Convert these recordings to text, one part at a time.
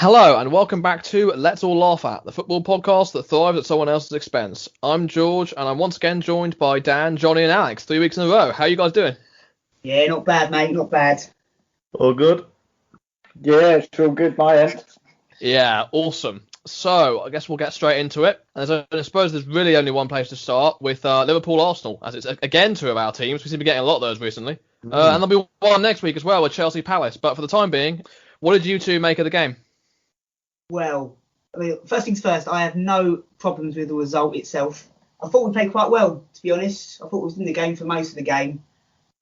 Hello and welcome back to Let's All Laugh At, the football podcast that thrives at someone else's expense. I'm George and I'm once again joined by Dan, Johnny and Alex, 3 weeks in a row. How are you guys doing? Yeah, not bad, mate, not bad. All good? Yeah, it's all good, my end. Yeah, awesome. So, I guess we'll get straight into it. And I suppose there's really only one place to start with Liverpool-Arsenal, as it's again two of our teams. We seem to be getting a lot of those recently. And there'll be one next week as well with Chelsea-Palace. But for the time being, what did you two make of the game? Well, first things first, I have no problems with the result itself. I thought we played quite well, to be honest. I thought we was in the game for most of the game.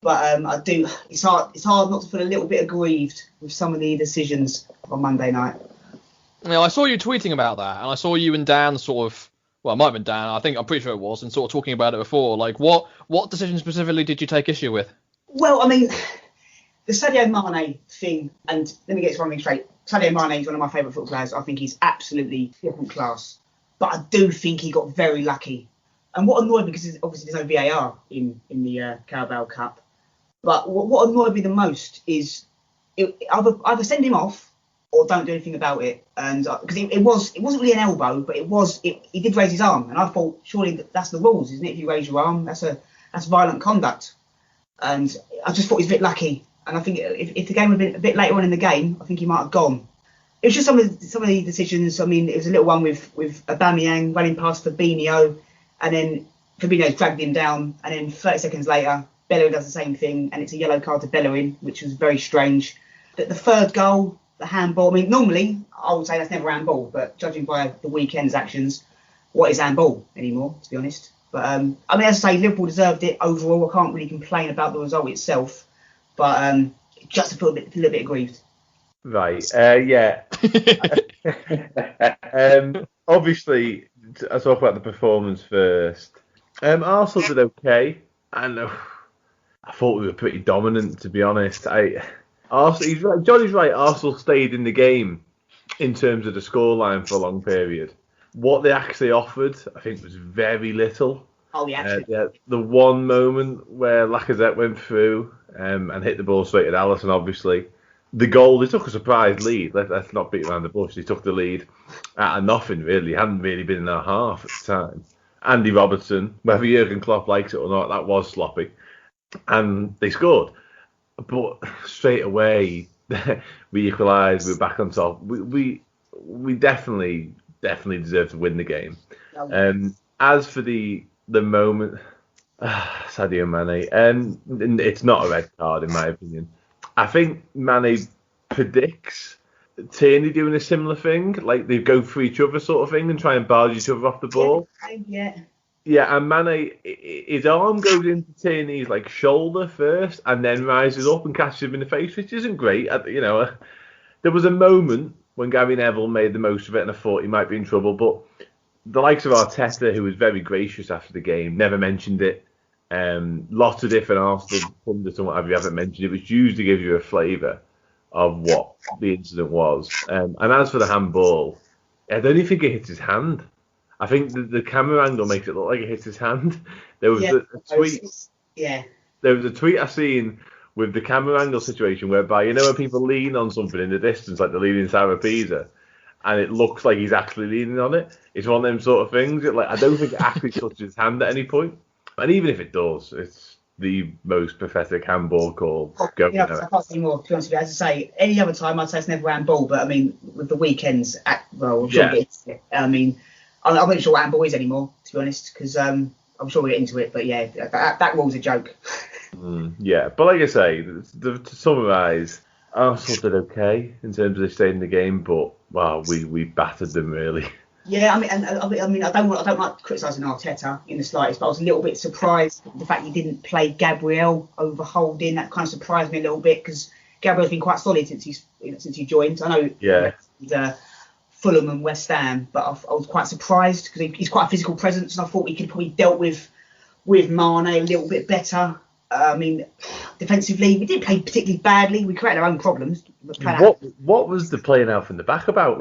But it's hard not to feel a little bit aggrieved with some of the decisions on Monday night. Now, I saw you tweeting about that, and I saw you and Dan it might have been Dan, I'm pretty sure it was, and sort of talking about it before. Like, what decision specifically did you take issue with? Well, the Sadio Mane thing, and let me get this one thing straight. Sadio Mane is one of my favourite football players. I think he's absolutely different class. But I do think he got very lucky. And what annoyed me, because obviously there's no VAR in the Carabao Cup, but what annoyed me the most is either send him off or don't do anything about it. And because it wasn't really an elbow, but he did raise his arm. And I thought, surely that's the rules, isn't it? If you raise your arm, that's violent conduct. And I just thought he was a bit lucky. And I think if the game had been a bit later on in the game, I think he might have gone. It was just some of the decisions. It was a little one with Aubameyang running past Fabinho, and then Fabinho's dragged him down, and then 30 seconds later, Bellerin does the same thing, and it's a yellow card to Bellerin, which was very strange. But the third goal, the handball, normally I would say that's never handball, but judging by the weekend's actions, what is handball anymore, to be honest? But as I say, Liverpool deserved it overall. I can't really complain about the result itself. But just to feel a little bit aggrieved. Right, yeah. Obviously, I'll talk about the performance first. Arsenal did okay. I thought we were pretty dominant, to be honest. He's right. Johnny's right. Arsenal stayed in the game in terms of the scoreline for a long period. What they actually offered, I think, was very little. Oh, yeah. The one moment where Lacazette went through and hit the ball straight at Alisson, obviously. The goal, they took a surprise lead. Let's not beat around the bush. They took the lead out of nothing, really. Hadn't really been in our half at the time. Andy Robertson, whether Jurgen Klopp likes it or not, that was sloppy. And they scored. But straight away, we equalised. We were back on top. We definitely deserved to win the game. As for the moment, Sadio Mane, it's not a red card in my opinion. I think Mane predicts Tierney doing a similar thing, like they go for each other sort of thing and try and barge each other off the ball. Yeah, and Mane, his arm goes into Tierney's shoulder first and then rises up and catches him in the face, which isn't great. There was a moment when Gary Neville made the most of it and I thought he might be in trouble, but the likes of Arteta, who was very gracious after the game, never mentioned it. Lots of different Arsenal pundits and what have you haven't mentioned it, which usually gives you a flavour of what the incident was. And as for the handball, I don't even think it hits his hand. I think the camera angle makes it look like it hits his hand. There was a tweet. Yeah. There was a tweet I seen with the camera angle situation whereby when people lean on something in the distance, like they're leaning Sarah Pisa, and it looks like he's actually leaning on it. It's one of them sort of things. I don't think it actually touches his hand at any point. And even if it does, it's the most pathetic handball call going. I can't say more, to be honest with you. As I say, any other time I'd say it's never handball, but with the weekends, I'm sure I'm not sure what handball is anymore, to be honest, because I'm sure we'll get into it. But yeah, that rul's a joke. Yeah, but like I say, to summarise, Arsenal did okay in terms of they stayed in the game, but we battered them really. Yeah, I don't like criticising Arteta in the slightest, but I was a little bit surprised the fact he didn't play Gabriel over Holding. That kind of surprised me a little bit because Gabriel's been quite solid since he joined. I know. Yeah. He's Fulham and West Ham, but I was quite surprised because he's quite a physical presence, and I thought we could probably dealt with Mane a little bit better. Defensively, we didn't play particularly badly. We created our own problems. What was the playing out from the back about?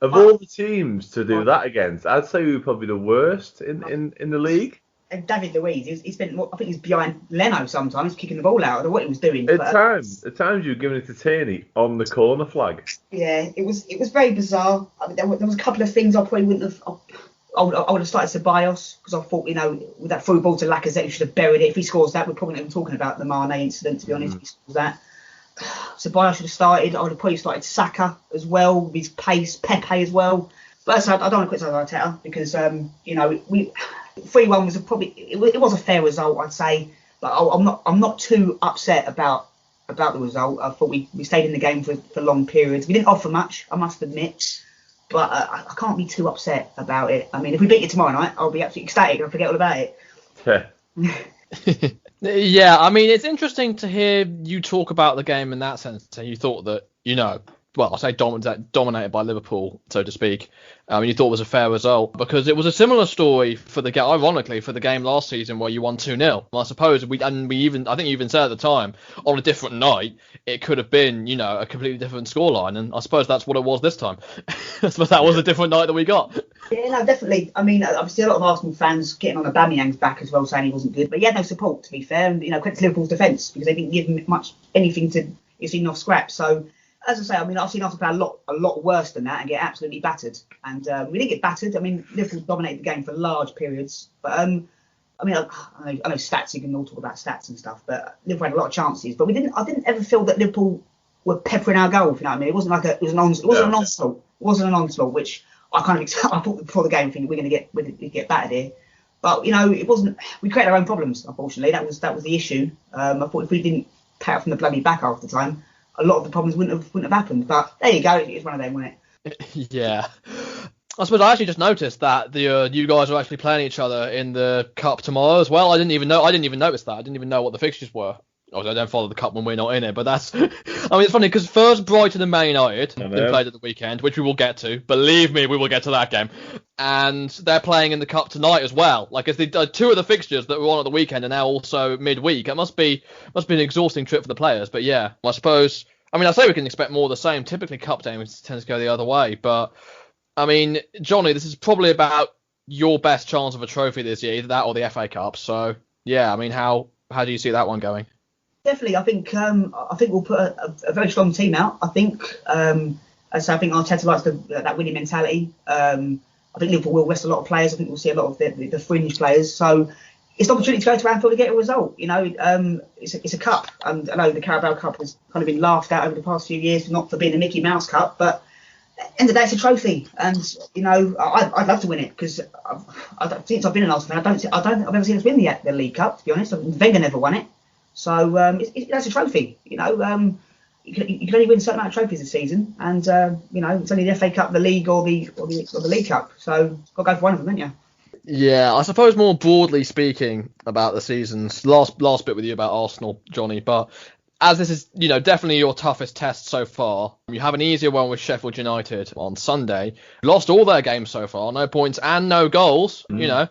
Of all the teams to do that against, I'd say we were probably the worst in the league. And David Luiz, he spent, I think he's behind Leno sometimes, kicking the ball out. I don't know what he was doing. At times you were giving it to Tierney on the corner flag. Yeah, it was very bizarre. I mean, there was a couple of things I probably wouldn't have. I would have started Ceballos because I thought, with that through ball to Lacazette, he should have buried it. If he scores that, we're probably not even talking about the Mane incident, to be honest. If he scores that, Ceballos should have started. I would have probably started Saka as well, with his pace, Pepe as well. But I don't want to criticise Arteta because, 3-1 was it was a fair result, I'd say. But I'm not too upset about the result. I thought we stayed in the game for long periods. We didn't offer much, I must admit. But I can't be too upset about it. I mean, if we beat you tomorrow night, I'll be absolutely ecstatic. I'll forget all about it. Yeah, I mean, it's interesting to hear you talk about the game in that sense. And you thought that, well, I say dominated by Liverpool, so to speak. You thought it was a fair result because it was a similar story ironically, for the game last season where you won 2-0. I suppose I think you even said at the time, on a different night, it could have been, a completely different scoreline. And I suppose that's what it was this time. I suppose that was a different night that we got. Yeah, no, definitely. I mean, obviously a lot of Arsenal fans getting on Aubameyang's back as well, saying he wasn't good. But he had no support, to be fair. And, credit to Liverpool's defence because they didn't give him anything to get off scraps. So, as I say, I mean, I've seen Arsenal play a lot worse than that and get absolutely battered. And we didn't get battered. I mean, Liverpool dominated the game for large periods. But I know stats. You can all talk about stats and stuff. But Liverpool had a lot of chances. But I didn't ever feel that Liverpool were peppering our goal. If you know what I mean, it wasn't like it wasn't an onslaught. It wasn't an onslaught, which I thought before the game, thinking we're going to get battered here. But it wasn't. We created our own problems. Unfortunately, that was the issue. I thought if we didn't pay out from the bloody back half the time, a lot of the problems wouldn't have happened. But there you go. It's one of them, wasn't it? Yeah. I suppose I actually just noticed that you guys are actually playing each other in the cup tomorrow as well. I didn't even notice that. I didn't even know what the fixtures were. Obviously, I don't follow the cup when we're not in it, but that's. I mean, it's funny because first Brighton and Man United they played at the weekend, which we will get to. Believe me, we will get to that game, and they're playing in the cup tonight as well. Like, as two of the fixtures that were on at the weekend are now also midweek. It must be an exhausting trip for the players. But yeah, I suppose. I mean, I say we can expect more of the same. Typically, cup games tend to go the other way, but I mean, Johnny, this is probably about your best chance of a trophy this year, either that or the FA Cup. So yeah, I mean, how do you see that one going? Definitely, I think we'll put a very strong team out. I think, so I think Arteta likes that winning mentality. I think Liverpool will rest a lot of players. I think we'll see a lot of the fringe players. So it's an opportunity to go to Anfield to get a result. It's a cup, and I know the Carabao Cup has kind of been laughed at over the past few years, not for being a Mickey Mouse Cup, but at the end of the day, it's a trophy, and I'd love to win it because since I've been an Arsenal fan, I don't think I've ever seen us win the League Cup. To be honest, Wenger never won it. So that's a trophy. You can only win a certain amount of trophies this season, and it's only the FA Cup, the League, or the League Cup. So got to go for one of them, haven't you? Yeah, I suppose more broadly speaking about the seasons. Last bit with you about Arsenal, Johnny. But as this is definitely your toughest test so far, you have an easier one with Sheffield United on Sunday. Lost all their games so far, no points and no goals. I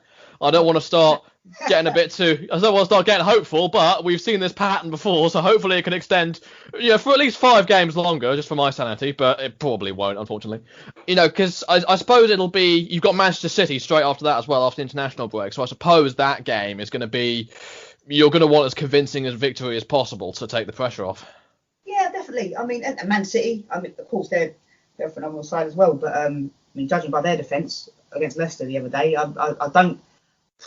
don't want to start getting hopeful, but we've seen this pattern before, so hopefully it can extend for at least 5 games longer, just for my sanity, but it probably won't, unfortunately. Because I suppose it'll be, you've got Manchester City straight after that as well, after the international break, so I suppose that game is going to be, you're going to want as convincing a victory as possible to take the pressure off. Yeah, definitely. I mean, and Man City, I mean, of course they're a phenomenal side as well, but judging by their defence against Leicester the other day, I don't.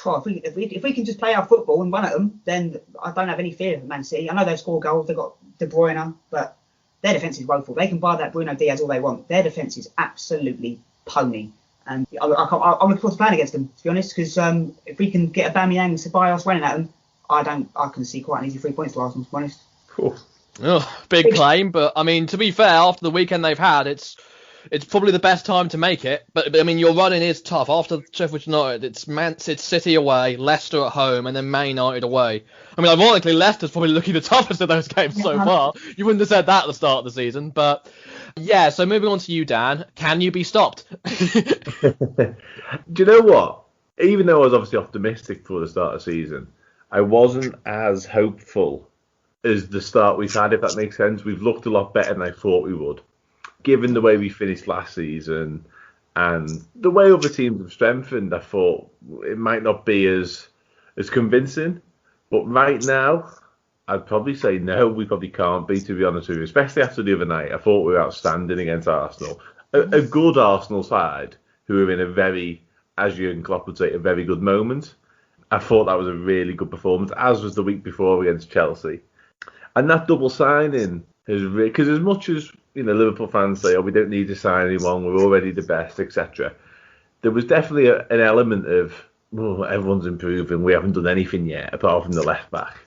If we can just play our football and run at them, then I don't have any fear of Man City. I know they score goals, they've got De Bruyne, but their defence is woeful. They can buy that Bruno Diaz all they want. Their defence is absolutely pony. And I'm looking forward to playing against them, to be honest, because if we can get Aubameyang and Ceballos running at them, I can see quite an easy 3 points to Arsenal, to be honest. Cool. Big claim, but I mean, to be fair, after the weekend they've had, it's probably the best time to make it. But I mean, your running is tough. After Sheffield United, it's City away, Leicester at home, and then Man United away. I mean, ironically, Leicester's probably looking the toughest of those games so far. You wouldn't have said that at the start of the season. But yeah, so moving on to you, Dan. Can you be stopped? Do you know what? Even though I was obviously optimistic for the start of the season, I wasn't as hopeful as the start we've had, if that makes sense. We've looked a lot better than I thought we would, given the way we finished last season and the way other teams have strengthened. I thought it might not be as as convincing. But right now, I'd probably say no, we probably can't to be honest with you. Especially after the other night. I thought we were outstanding against Arsenal. A good Arsenal side who were in a very, as Jurgen Klopp would say, a very good moment. I thought that was a really good performance, as was the week before against Chelsea. And that double signing has really, because as much as Liverpool fans say, oh, we don't need to sign anyone, we're already the best, etc. There was definitely an element of, oh, everyone's improving, we haven't done anything yet apart from the left back.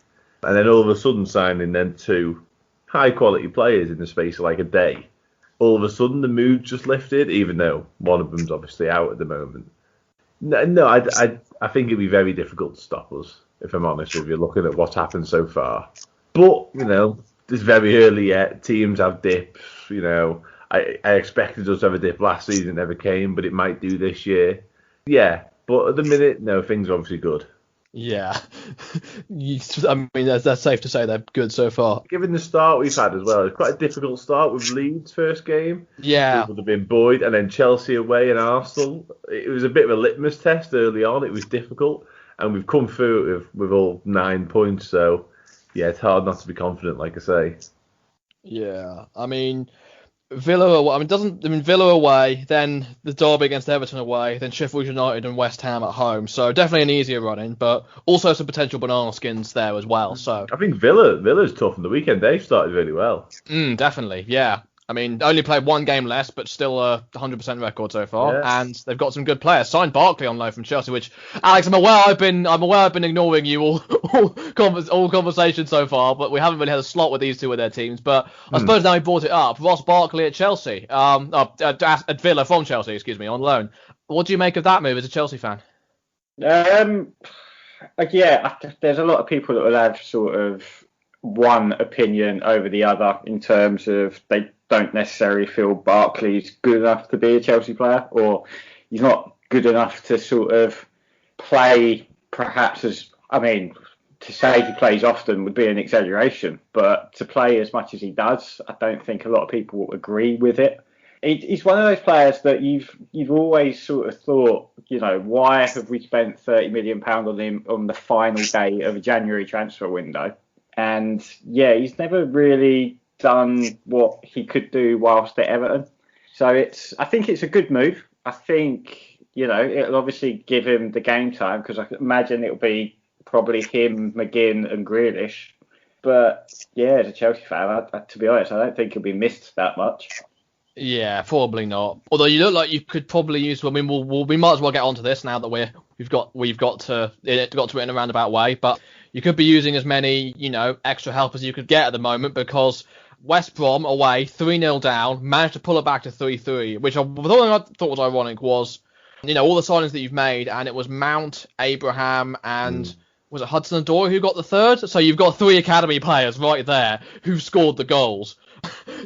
And then all of a sudden signing then two high quality players in the space of like a day. All of a sudden the mood just lifted, even though one of them's obviously out at the moment. No, I think it'd be very difficult to stop us, if I'm honest with you, looking at what's happened so far. But, it's very early yet. Teams have dips, I expected us to have a dip last season, it never came, but it might do this year. Yeah, but at the minute, no, things are obviously good. Yeah. I mean, that's safe to say they're good so far. Given the start we've had as well, it's quite a difficult start with Leeds' first game. Yeah. It would have been buoyed, and then Chelsea away and Arsenal. It was a bit of a litmus test early on. It was difficult, and we've come through it with all 9 points, so yeah, it's hard not to be confident, like I say. Yeah, I mean, Villa away. Villa away, then the derby against Everton away, then Sheffield United and West Ham at home. So definitely an easier run-in, but also some potential banana skins there as well. So I think Villa's tough on the weekend. They started really well. Definitely, yeah. I mean, only played one game less, but still a 100% record so far, Yeah. and they've got some good players. Signed Barkley on loan from Chelsea, which Alex, I'm aware I've been ignoring you all conversation so far, but we haven't really had a slot with these two with their teams. But I suppose now he brought it up. Ross Barkley at Chelsea, at Villa from Chelsea, excuse me, on loan. What do you make of that move as a Chelsea fan? Yeah, there's a lot of people that will have sort of one opinion over the other in terms of they don't necessarily feel Barkley's good enough to be a Chelsea player, or he's not good enough to sort of play perhaps as, to say he plays often would be an exaggeration, but to play as much as he does, I don't think a lot of people agree with it. He's one of those players that you've always sort of thought, why have we spent £30 million on him on the final day of a January transfer window? And yeah, he's never really done what he could do whilst at Everton. So I think it's a good move. I think, it'll obviously give him the game time, because I can imagine it'll be probably him, McGinn and Grealish. But yeah, as a Chelsea fan, to be honest, I don't think he'll be missed that much. Yeah, probably not. Although you look like you could probably use. I mean, we might as well get onto this now that we've got to it in a roundabout way. But you could be using as many extra help as you could get at the moment, because West Brom away 3-0 down, managed to pull it back to 3-3, which I thought was ironic was all the signings that you've made, and it was Mount, Abraham, and was it Hudson-Odoi who got the third? So you've got 3 academy players right there who scored the goals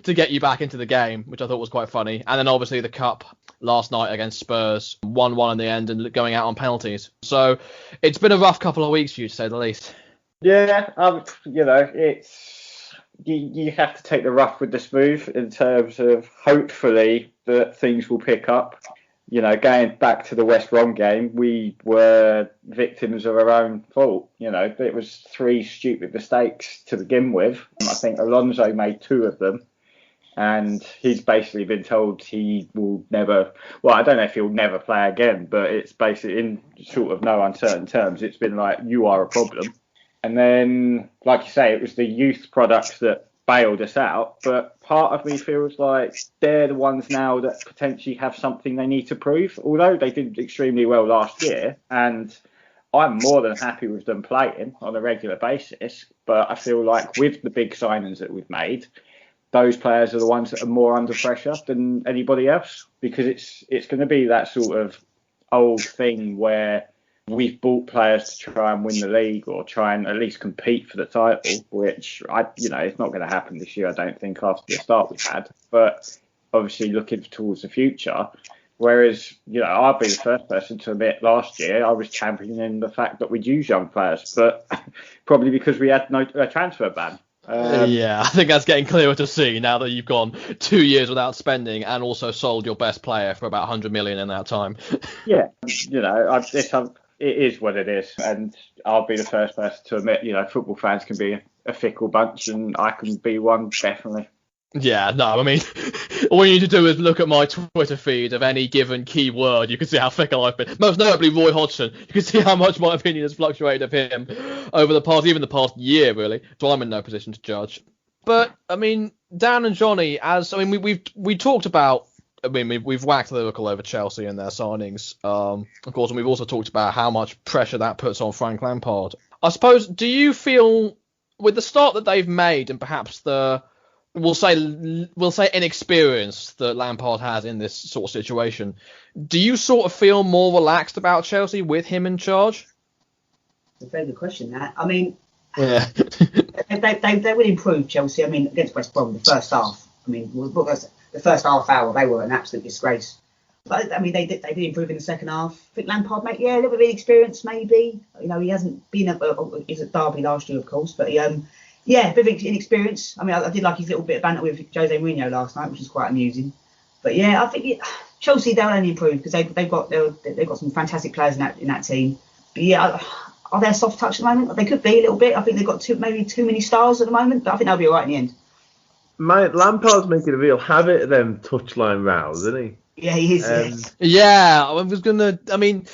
to get you back into the game, which I thought was quite funny. And then obviously the cup last night against Spurs, 1-1 in the end and going out on penalties. So it's been a rough couple of weeks for you, to say the least. Yeah, it's you have to take the rough with the smooth in terms of hopefully that things will pick up. Going back to the West Brom game, we were victims of our own fault. It was 3 stupid mistakes to begin with. I think Alonso made 2 of them, and he's basically been told he will never. Well, I don't know if he'll never play again, but it's basically in sort of no uncertain terms. It's been like, you are a problem. And then, like you say, it was the youth products that bailed us out, but part of me feels like they're the ones now that potentially have something they need to prove, although they did extremely well last year, and I'm more than happy with them playing on a regular basis. But I feel like with the big signings that we've made, those players are the ones that are more under pressure than anybody else, because it's going to be that sort of old thing where we've bought players to try and win the league or try and at least compete for the title, which it's not going to happen this year, I don't think, after the start we've had. But obviously looking towards the future, whereas I'll be the first person to admit last year I was championing the fact that we'd use young players, but probably because we had no transfer ban. Yeah, I think that's getting clearer to see now that you've gone 2 years without spending and also sold your best player for about 100 million in that time. Yeah, it is what it is, and I'll be the first person to admit, football fans can be a fickle bunch, and I can be one, definitely. Yeah, no, I mean, all you need to do is look at my Twitter feed of any given key word. You can see how fickle I've been. Most notably, Roy Hodgson. You can see how much my opinion has fluctuated of him over even the past year, really. So I'm in no position to judge. But I mean, Dan and Johnny, we talked about. I mean, we've whacked Liverpool over Chelsea and their signings, of course, and we've also talked about how much pressure that puts on Frank Lampard. I suppose, do you feel with the start that they've made and perhaps we'll say inexperience that Lampard has in this sort of situation, do you sort of feel more relaxed about Chelsea with him in charge? It's a very good question, that. I mean, yeah. they will improve, Chelsea. I mean, against West Brom, the first half. I mean, the first half hour, they were an absolute disgrace. But I mean, they did improve in the second half. I think Lampard, a little bit of experience, maybe. He hasn't been he's at Derby last year, of course, but a bit of inexperience. I mean, I did like his little bit of banter with Jose Mourinho last night, which was quite amusing. But yeah, I think Chelsea, they'll only improve because they've got some fantastic players in that team. But yeah, are they a soft touch at the moment? They could be a little bit. I think they've got too many stars at the moment, but I think they'll be all right in the end. Lampard's making a real habit of them touchline rows, isn't he? Yeah, he is. Yeah, I was gonna. I mean,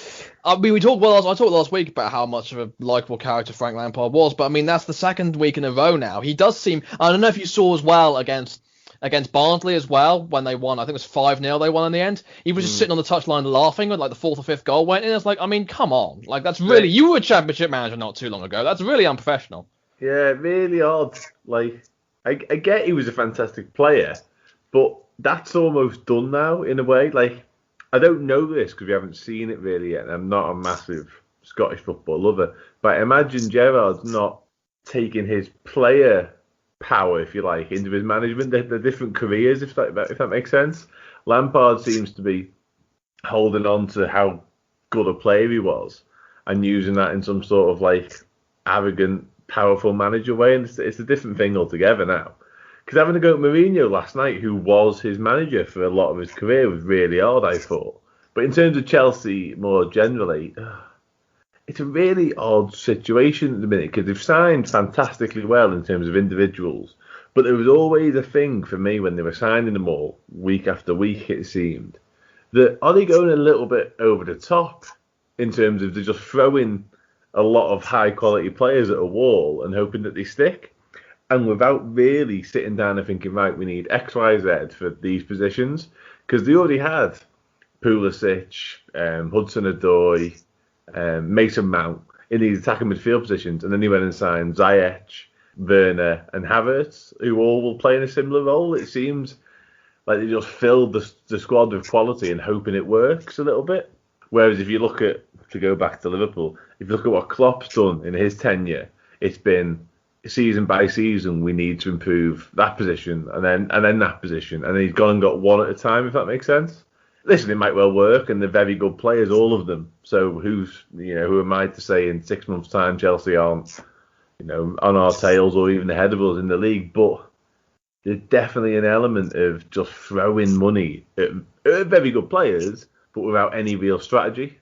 we talked. I talked last week about how much of a likable character Frank Lampard was, but I mean that's the second week in a row now. He does seem. I don't know if you saw as well against Barnsley as well when they won. I think it was 5-0 they won in the end. He was just sitting on the touchline laughing when like the fourth or fifth goal went in. It's like, I mean, come on, like that's really you were a championship manager not too long ago. That's really unprofessional. Yeah, really odd. Like I get he was a fantastic player, but that's almost done now in a way. Like, I don't know this because we haven't seen it really yet. I'm not a massive Scottish football lover, but I imagine Gerrard's not taking his player power, if you like, into his management. They're different careers, if that makes sense. Lampard seems to be holding on to how good a player he was and using that in some sort of like arrogant, powerful manager way, and it's a different thing altogether now. Because having to go at Mourinho last night, who was his manager for a lot of his career, was really odd, I thought. But in terms of Chelsea more generally, it's a really odd situation at the minute because they've signed fantastically well in terms of individuals. But there was always a thing for me when they were signing them all, week after week, it seemed, that are they going a little bit over the top in terms of they're just throwing a lot of high-quality players at a wall and hoping that they stick? And without really sitting down and thinking, right, we need X, Y, Z for these positions. Because they already had Pulisic, Hudson-Odoi, Mason Mount in these attacking midfield positions. And then he went and signed Ziyech, Werner and Havertz, who all will play in a similar role. It seems like they just filled the squad with quality and hoping it works a little bit. Whereas if you look at, to go back to Liverpool, if you look at what Klopp's done in his tenure, it's been season by season, we need to improve that position and then that position, and then he's gone and got one at a time, if that makes sense. Listen, it might well work, and they're very good players, all of them. So who am I to say in 6 months' time Chelsea aren't, on our tails or even ahead of us in the league? But there's definitely an element of just throwing money at very good players, but without any real strategy.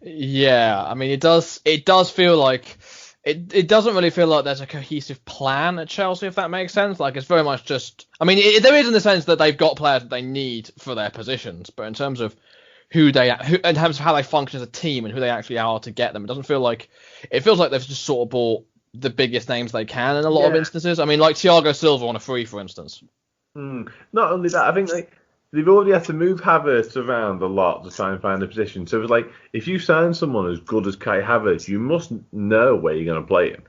Yeah, I mean, it does feel like. It doesn't really feel like there's a cohesive plan at Chelsea, if that makes sense. Like, it's very much just... I mean, there is in the sense that they've got players that they need for their positions, but in terms of in terms of how they function as a team and who they actually are to get them, it doesn't feel like... It feels like they've just sort of bought the biggest names they can in a lot of instances. I mean, like Thiago Silva on a free, for instance. Not only that, I think they've already had to move Havertz around a lot to try and find a position. So it's like, if you sign someone as good as Kai Havertz, you must know where you're going to play him.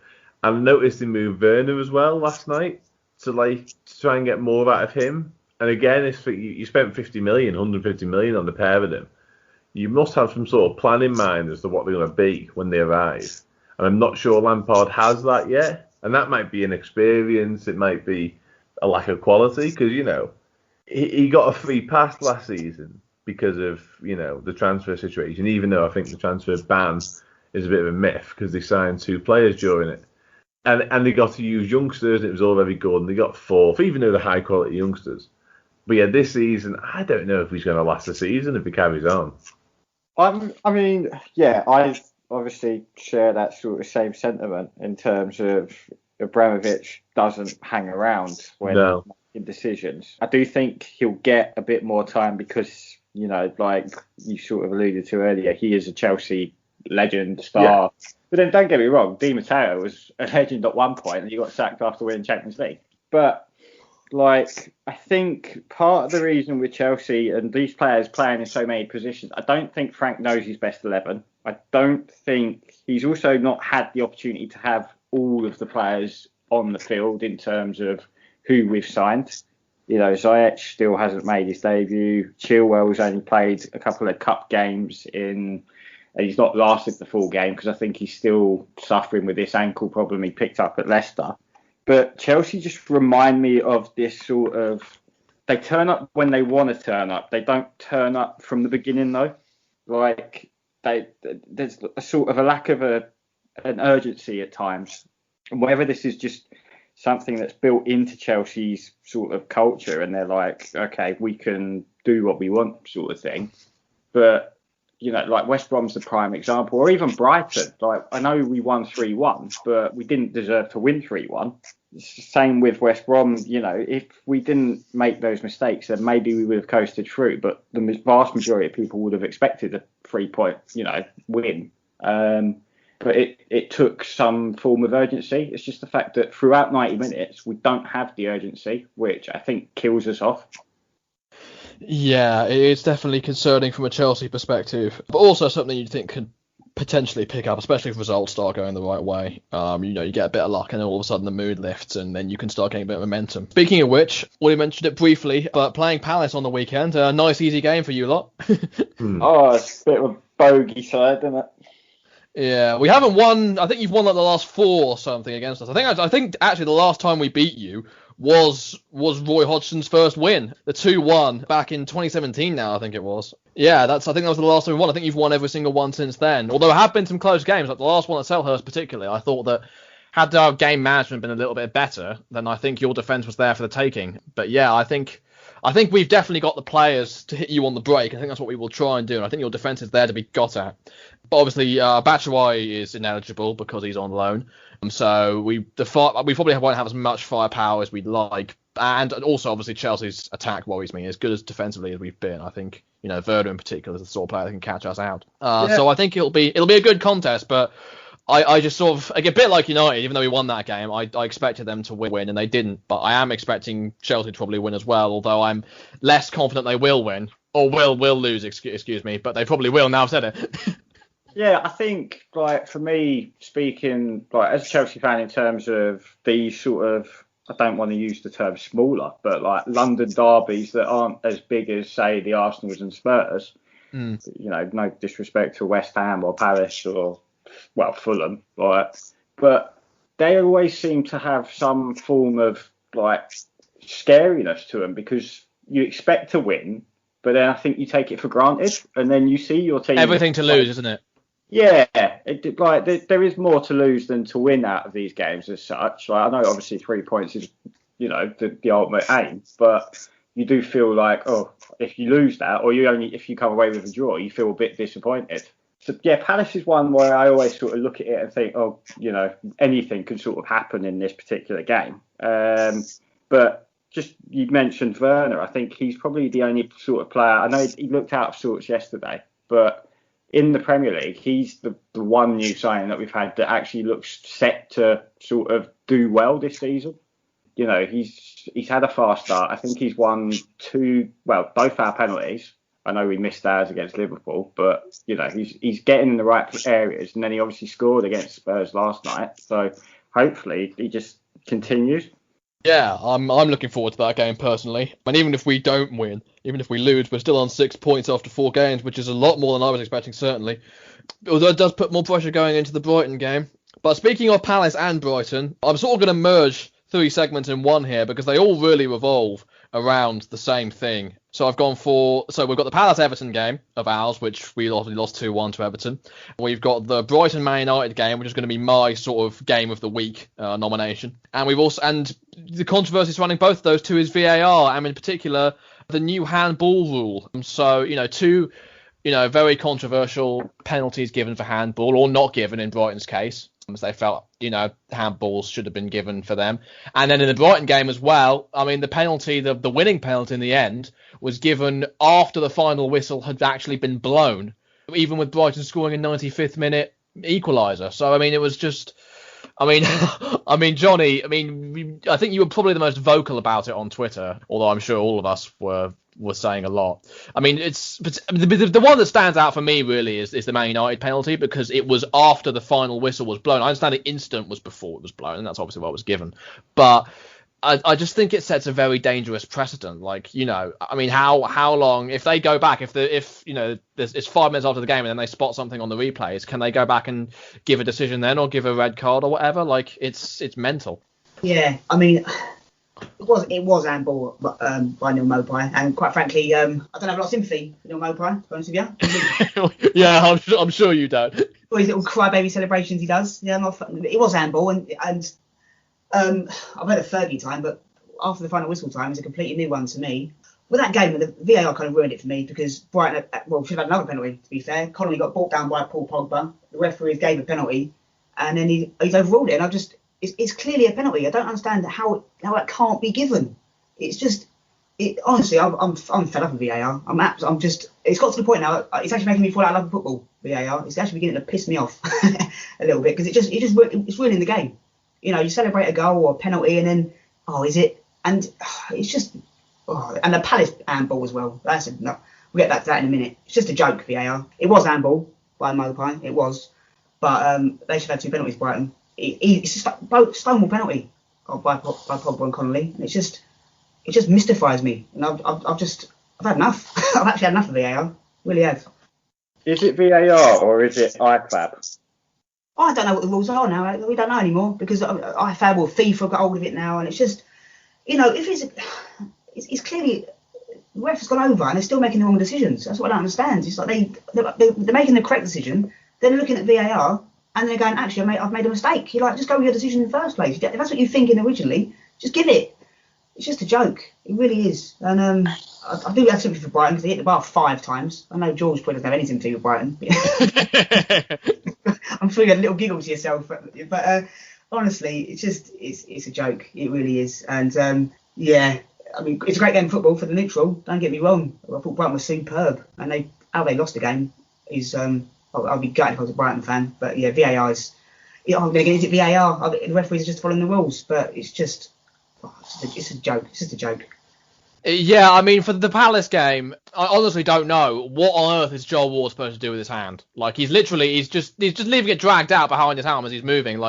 And I noticed they moved Werner as well last night to try and get more out of him. And again, if you spent 150 million on the pair of them, you must have some sort of plan in mind as to what they're going to be when they arrive. And I'm not sure Lampard has that yet. And that might be inexperience. It might be a lack of quality because, he got a free pass last season because of, the transfer situation, even though I think the transfer ban is a bit of a myth because they signed 2 players during it. And they got to use youngsters, and it was all very good, and they got 4th, even though they're high-quality youngsters. But yeah, this season, I don't know if he's going to last the season if he carries on. I mean, yeah, I obviously share that sort of same sentiment in terms of Abramovich doesn't hang around when making decisions. I do think he'll get a bit more time because, like you sort of alluded to earlier, he is a Chelsea legend, star. Yeah. But then don't get me wrong, Di Matteo was a legend at one point and he got sacked after winning Champions League. But I think part of the reason with Chelsea and these players playing in so many positions, I don't think Frank knows his best 11. I don't think he's also not had the opportunity to have all of the players on the field in terms of who we've signed. Ziyech still hasn't made his debut. Chilwell's only played a couple of cup games and he's not lasted the full game because I think he's still suffering with this ankle problem he picked up at Leicester. But Chelsea just remind me of this sort of, they turn up when they want to turn up. They don't turn up from the beginning though. There's a sort of a lack of an urgency at times. And whether this is just something that's built into Chelsea's sort of culture and they're like, okay, we can do what we want sort of thing. But, like West Brom's the prime example, or even Brighton. I know we won 3-1, but we didn't deserve to win 3-1. It's the same with West Brom. If we didn't make those mistakes, then maybe we would have coasted through. But the vast majority of people would have expected a 3-point, win. But it took some form of urgency. It's just the fact that throughout 90 minutes, we don't have the urgency, which I think kills us off. Yeah, it's definitely concerning from a Chelsea perspective, but also something you think could potentially pick up, especially if results start going the right way. You get a bit of luck and then all of a sudden the mood lifts and then you can start getting a bit of momentum. Speaking of which, we mentioned it briefly, but playing Palace on the weekend, a nice easy game for you lot. Oh, it's a bit of a bogey side, isn't it? Yeah, we haven't won. I think you've won like the last 4 or something against us. I think actually the last time we beat you was Roy Hodgson's first win, the 2-1 back in 2017. Now I think it was. Yeah, I think that was the last time we won. I think you've won every single one since then. Although there have been some close games, like the last one at Selhurst particularly. I thought that had our game management been a little bit better, then I think your defence was there for the taking. But yeah, I think we've definitely got the players to hit you on the break. I think that's what we will try and do. And I think your defence is there to be got at. But obviously, Batshuayi is ineligible because he's on loan. So we probably won't have as much firepower as we'd like. And also, obviously, Chelsea's attack worries me. As good as defensively as we've been, I think Werner in particular is the sort of player that can catch us out. So I think it'll be a good contest. But I just sort of, like, a bit like United, even though we won that game, I expected them to win and they didn't. But I am expecting Chelsea to probably win as well, although I'm less confident they will win. Or will lose, excuse me. But they probably will, now I've said it. Yeah, I think, for me, speaking, as a Chelsea fan in terms of these sort of, I don't want to use the term smaller, but London derbies that aren't as big as, say, the Arsenals and Spurs. No disrespect to West Ham or Palace or, Fulham, but they always seem to have some form of, scariness to them because you expect to win, but then I think you take it for granted, and then you see your team... Everything to lose, isn't it? Yeah, there is more to lose than to win out of these games as such. I know obviously 3 points is, the ultimate aim, but you do feel like, if you lose that, or if you come away with a draw, you feel a bit disappointed. So yeah, Palace is one where I always sort of look at it and think, anything can sort of happen in this particular game. But just, you mentioned Werner. I think he's probably the only sort of player. I know he looked out of sorts yesterday, but in the Premier League, he's the one new signing that we've had that actually looks set to sort of do well this season. He's had a fast start. I think he's won both our penalties. I know we missed ours against Liverpool, but he's getting in the right areas, and then he obviously scored against Spurs last night. So hopefully he just continues. Yeah, I'm looking forward to that game personally. And even if we don't win, even if we lose, we're still on 6 points after 4 games, which is a lot more than I was expecting, certainly. Although it does put more pressure going into the Brighton game. But speaking of Palace and Brighton, I'm sort of going to merge 3 segments in one here because they all really revolve around the same thing. So we've got the Palace-Everton game of ours, which we obviously lost 2-1 to Everton. We've got the Brighton-Man United game, which is going to be my sort of game of the week nomination. And and the controversy surrounding both of those two is VAR, and in particular the new handball rule. So 2 very controversial penalties given for handball or not given in Brighton's case, as they felt, handballs should have been given for them. And then in the Brighton game as well, I mean, the penalty, the winning penalty in the end was given after the final whistle had actually been blown, even with Brighton scoring a 95th minute equaliser. So, I mean, it was just... Johnny, I think you were probably the most vocal about it on Twitter, although I'm sure all of us were saying a lot. I mean, the one that stands out for me really is the Man United penalty, because it was after the final whistle was blown. I understand the instant was before it was blown, and that's obviously what was given. But I just think it sets a very dangerous precedent. How long, if they go back, if it's 5 minutes after the game and then they spot something on the replays, can they go back and give a decision then, or give a red card or whatever? It's mental. Yeah, I mean, it was handball by Neil Maupay, and quite frankly, I don't have a lot of sympathy for Neil Maupay, to be honest with you. Yeah, I'm sure you don't. All his little crybaby celebrations he does. Yeah, it was handball, and I've heard a Fergie time, but after the final whistle time, it's a completely new one to me. With that game, the VAR kind of ruined it for me, because Brighton, should have had another penalty, to be fair. Connolly got brought down by Paul Pogba. The referee gave a penalty, and then he's overruled it. And it's clearly a penalty. I don't understand how that can't be given. It's just, honestly, I'm fed up with VAR. It's got to the point now, it's actually making me fall out of love with football, VAR. It's actually beginning to piss me off a little bit, because it's ruining the game. You celebrate a goal or a penalty, and then, is it? And it's just, and the Palace handball as well. No, we'll get back to that in a minute. It's just a joke, VAR. It was handball by Maupay, it was, but they should have had 2 penalties, Brighton. It's just a stonewall penalty by Pogba and Connolly, and it just mystifies me. And I've had enough. I've actually had enough of VAR, really have. Is it VAR or is it iClab? I don't know what the rules are now. We don't know anymore, because IFAB or FIFA got hold of it now, and it's just, if it's clearly the ref has gone over and they're still making the wrong decisions. That's what I don't understand. It's like they're making the correct decision, then they're looking at VAR and they're going, actually, I've made a mistake. You're like, just go with your decision in the first place. If that's what you're thinking originally, just give it. It's just a joke. It really is. And I do have sympathy for Brighton, because they hit the bar 5 times. I know George probably doesn't have any sympathy with Brighton. I'm sure you had a little giggle to yourself, but honestly, it's a joke. It really is. And it's a great game of football for the neutral. Don't get me wrong. I thought Brighton was superb, and how they lost the game is I'll be gutted if I was a Brighton fan. But yeah, VAR is. I'm going to get into VAR. The referees are just following the rules, but it's just. It's a joke. It's just a joke. Yeah, I mean, for the Palace game, I honestly don't know what on earth is Joel Ward supposed to do with his hand. He's just leaving it dragged out behind his arm as he's moving.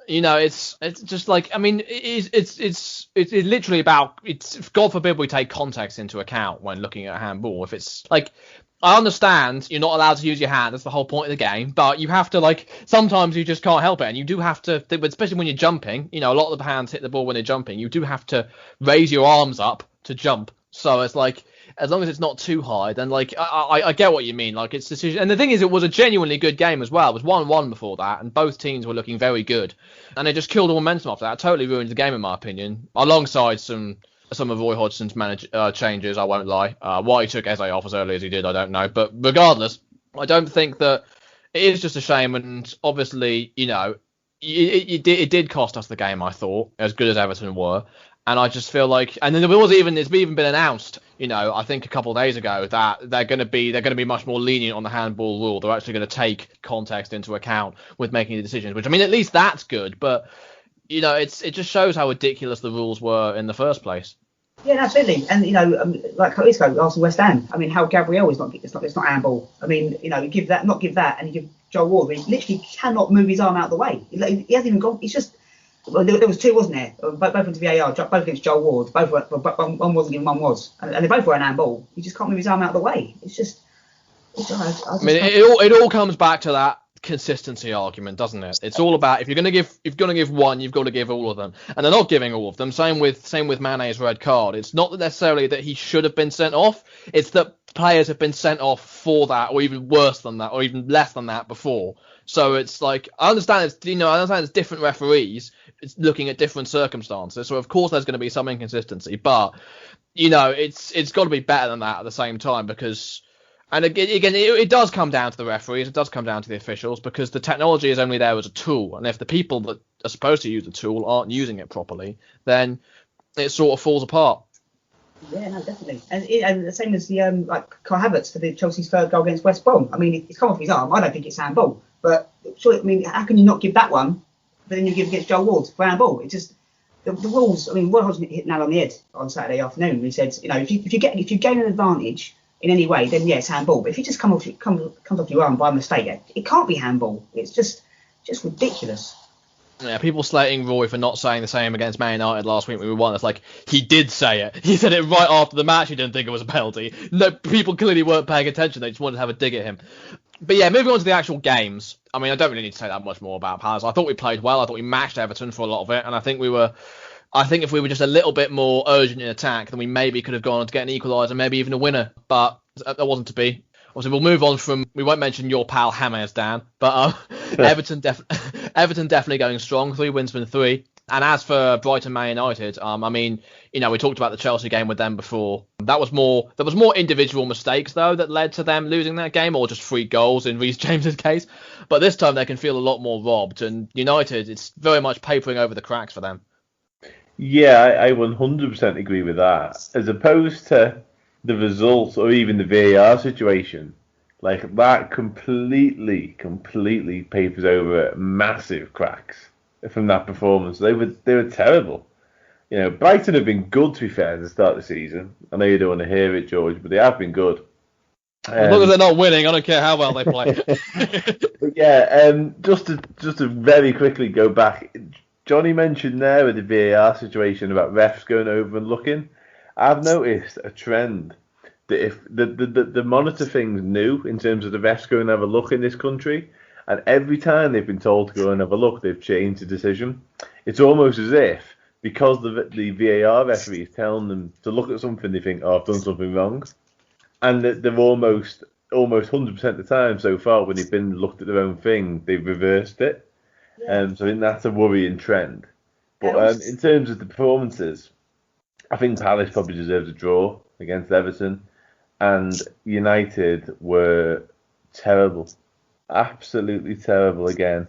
It's just it's literally about, it's, God forbid we take context into account when looking at a handball. If it's I understand you're not allowed to use your hand, that's the whole point of the game, but you have to, sometimes you just can't help it, and you do have to, especially when you're jumping, a lot of the hands hit the ball when they're jumping, you do have to raise your arms up to jump. So it's as long as it's not too high, then I get what you mean. It's decision. And the thing is, it was a genuinely good game as well. It was 1-1 before that, and both teams were looking very good. And they just killed the momentum after that. It totally ruined the game, in my opinion. Alongside some of Roy Hodgson's changes, I won't lie. Why he took Eze off as early as he did, I don't know. But regardless, I don't think that it is just a shame. And obviously, it did cost us the game, I thought, as good as Everton were. And I just feel and then it's even been announced, I think a couple of days ago, that they're going to be much more lenient on the handball rule. They're actually going to take context into account with making the decisions, which, at least that's good. But, it just shows how ridiculous the rules were in the first place. Yeah, absolutely. And, like Arsenal West Ham. How Gabriel it's not handball. You give that, and you give Joel Ward, he literally cannot move his arm out of the way. He hasn't even gone, it's just, well, there was 2, wasn't there? Both went to VAR, both against Joel Ward. Both were, one wasn't given, one was, and they both were an handball. He just can't move his arm out of the way. It's just. It all comes back to that consistency argument, doesn't it? It's all about, if you're going to give one, you've got to give all of them, and they're not giving all of them. Same with Mane's red card. It's not necessarily that he should have been sent off. It's that players have been sent off for that, or even worse than that, or even less than that before. So it's I understand it's different referees. It's looking at different circumstances. So of course there's going to be some inconsistency, but it's got to be better than that at the same time, because And again, it does come down to the referees. It does come down to the officials because the technology is only there as a tool. And if the people that are supposed to use the tool aren't using it properly, then it sort of falls apart. Yeah, no, definitely. And the same as the like Kai Havertz for the Chelsea's third goal against West Brom. I mean, it's come off his arm. I don't think it's handball. But surely, I mean, how can you not give that one, but then you give against Joel Ward for handball? It just the rules. I mean, Roy Hodgson hit nail on the head on Saturday afternoon. He said, if you gain an advantage in any way, then yeah, it's handball. But if you just comes off your arm by mistake, it can't be handball. It's just ridiculous. Yeah, people slating Roy for not saying the same against Man United last week when we won. It's like, he did say it. He said it right after the match. He didn't think it was a penalty. No, people clearly weren't paying attention. They just wanted to have a dig at him. But yeah, moving on to the actual games. I mean, I don't really need to say that much more about Palace. I thought we played well. I thought we matched Everton for a lot of it. And I think if we were just a little bit more urgent in attack, then we maybe could have gone on to get an equaliser, maybe even a winner. But that wasn't to be. Obviously, we'll move on from. We won't mention your pal James, Dan, but Everton definitely going strong. 3 wins from 3. And as for Brighton Man United, I mean, we talked about the Chelsea game with them before. There was more individual mistakes though that led to them losing that game, or just 3 goals in Reece James's case. But this time they can feel a lot more robbed, and United, it's very much papering over the cracks for them. Yeah, I 100% agree with that. As opposed to the result or even the VAR situation, like that completely papers over massive cracks from that performance. They were terrible. Brighton have been good, to be fair, at the start of the season. I know you don't want to hear it, George, but they have been good. As long as they're not winning, I don't care how well they play. But yeah, just to very quickly go back, Johnny mentioned there with the VAR situation about refs going over and looking. I've noticed a trend that if the monitor thing's new in terms of the refs going and have a look in this country, and every time they've been told to go and have a look, they've changed the decision. It's almost as if, because the VAR referee is telling them to look at something, they think, I've done something wrong. And they've almost 100% of the time so far, when they've been looked at their own thing, they've reversed it. Yeah. So I think that's a worrying trend. But in terms of the performances, I think Palace probably deserves a draw against Everton, and United were terrible, absolutely terrible again.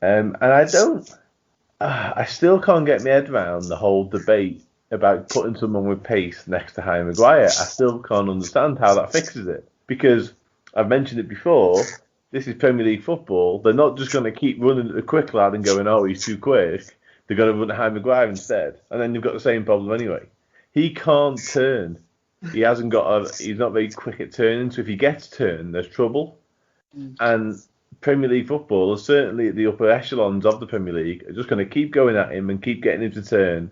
And I still can't get my head around the whole debate about putting someone with pace next to Harry Maguire. I still can't understand how that fixes it, because I've mentioned it before. This is Premier League football. They're not just going to keep running at the quick lad and going, oh, he's too quick. They're going to run at Harry Maguire instead, and then you've got the same problem anyway. He can't turn. He's not very quick at turning, so if he gets turned, there's trouble. And Premier League footballers, certainly at the upper echelons of the Premier League, are just going to keep going at him and keep getting him to turn.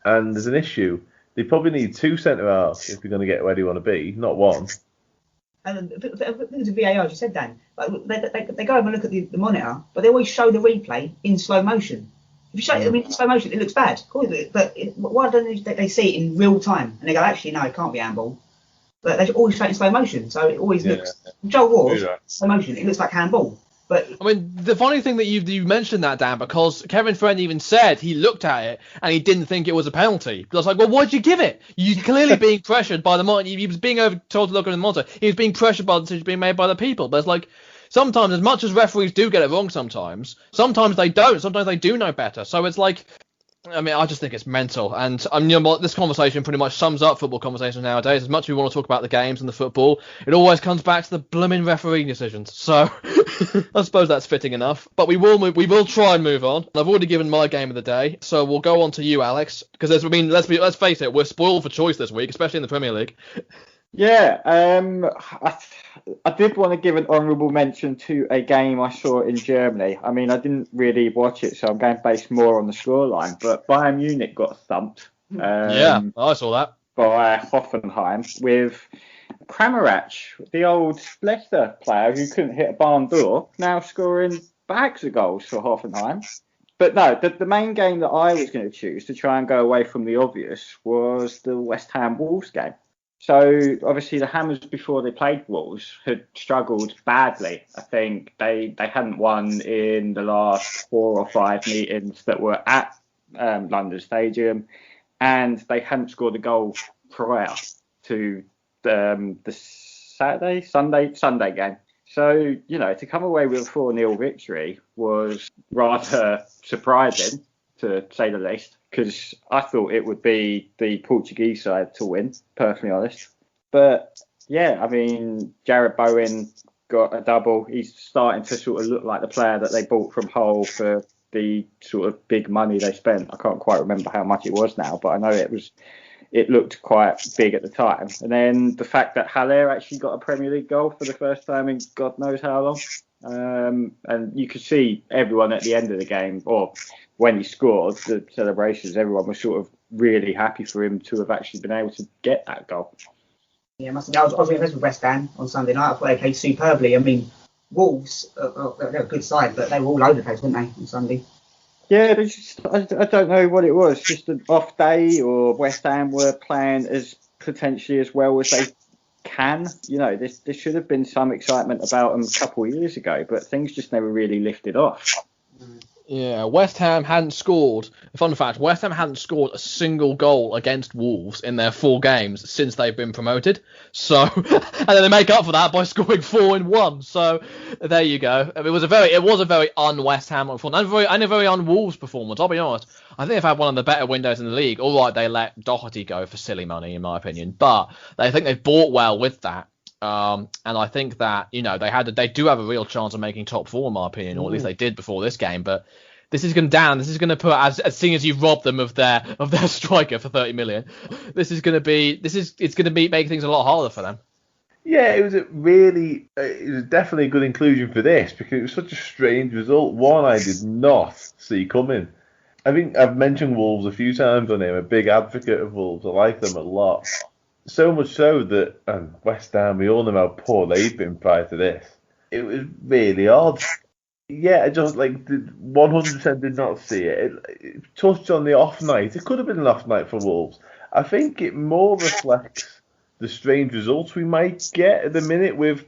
And there's an issue. They probably need 2 centre-halves if they're going to get where they want to be, not 1. And the VAR, as you said, Dan, they go over and look at the monitor, but they always show the replay in slow motion. If you show it in slow motion, it looks bad. But why don't they see it in real time? And they go, actually, no, it can't be handball. But they always show it in slow motion, so it always looks. Joel Ward, slow motion, it looks like handball. But I mean, the funny thing that you mentioned that, Dan, because Kevin Friend even said he looked at it and he didn't think it was a penalty. Because I was like, well, why'd you give it? You're clearly being pressured by the monitor. He was being told to look at the monitor. He was being pressured by the decision being made by the people. But it's like, sometimes, as much as referees do get it wrong sometimes they don't. Sometimes they do know better. So it's like, I mean, I just think it's mental. And this conversation pretty much sums up football conversations nowadays. As much as we want to talk about the games and the football, it always comes back to the blooming referee decisions. So I suppose that's fitting enough. But we will try and move on. I've already given my game of the day, so we'll go on to you, Alex. Because let's face it, we're spoiled for choice this week, especially in the Premier League. Yeah, I did want to give an honourable mention to a game I saw in Germany. I mean, I didn't really watch it, so I'm going based more on the scoreline. But Bayern Munich got thumped. Yeah, I saw that. By Hoffenheim with Kramaric, the old Leicester player who couldn't hit a barn door, now scoring bags of goals for Hoffenheim. But no, the main game that I was going to choose to try and go away from the obvious was the West Ham Wolves game. So obviously the Hammers, before they played Wolves, had struggled badly. I think they hadn't won in the last 4 or 5 meetings that were at London Stadium, and they hadn't scored a goal prior to the Sunday game. So, to come away with a 4-0 victory was rather surprising, to say the least, because I thought it would be the Portuguese side to win, perfectly honest. But, yeah, I mean, Jared Bowen got a double. He's starting to sort of look like the player that they bought from Hull for the sort of big money they spent. I can't quite remember how much it was now, but I know it looked quite big at the time. And then the fact that Haller actually got a Premier League goal for the first time in God knows how long. And you could see everyone at the end of the game, or when he scored, the celebrations, everyone was sort of really happy for him to have actually been able to get that goal. Yeah, I was impressed with West Ham on Sunday night. I thought they played superbly. I mean, Wolves, they're a good side, but they were all over the place, weren't they, on Sunday? Yeah, I don't know what it was. Just an off day, or West Ham were playing as potentially as well as they can. There should have been some excitement about them a couple of years ago, but things just never really lifted off. Yeah, West Ham hadn't scored. Fun fact, West Ham hadn't scored a single goal against Wolves in their 4 games since they've been promoted. So, and then they make up for that by scoring 4 in 1. So, there you go. It was a very un-West Ham performance, and a very un-Wolves performance. I'll be honest. I think they've had one of the better windows in the league. All right, they let Doherty go for silly money, in my opinion, but I think they've bought well with that. And I think that they do have a real chance of making top 4, in my opinion, or at least they did before this game. But this is going down. This is going to put, as seeing as you robbed them of their striker for 30 million, it's going to make things a lot harder for them. Yeah, it was definitely a good inclusion for this, because it was such a strange result. One I did not see coming. I think I've mentioned Wolves a few times on here. I'm a big advocate of Wolves. I like them a lot. So much so that West Ham, we all know how poor they've been prior to this. It was really odd. Yeah, I just 100% did not see it. It touched on the off night. It could have been an off night for Wolves. I think it more reflects the strange results we might get at the minute with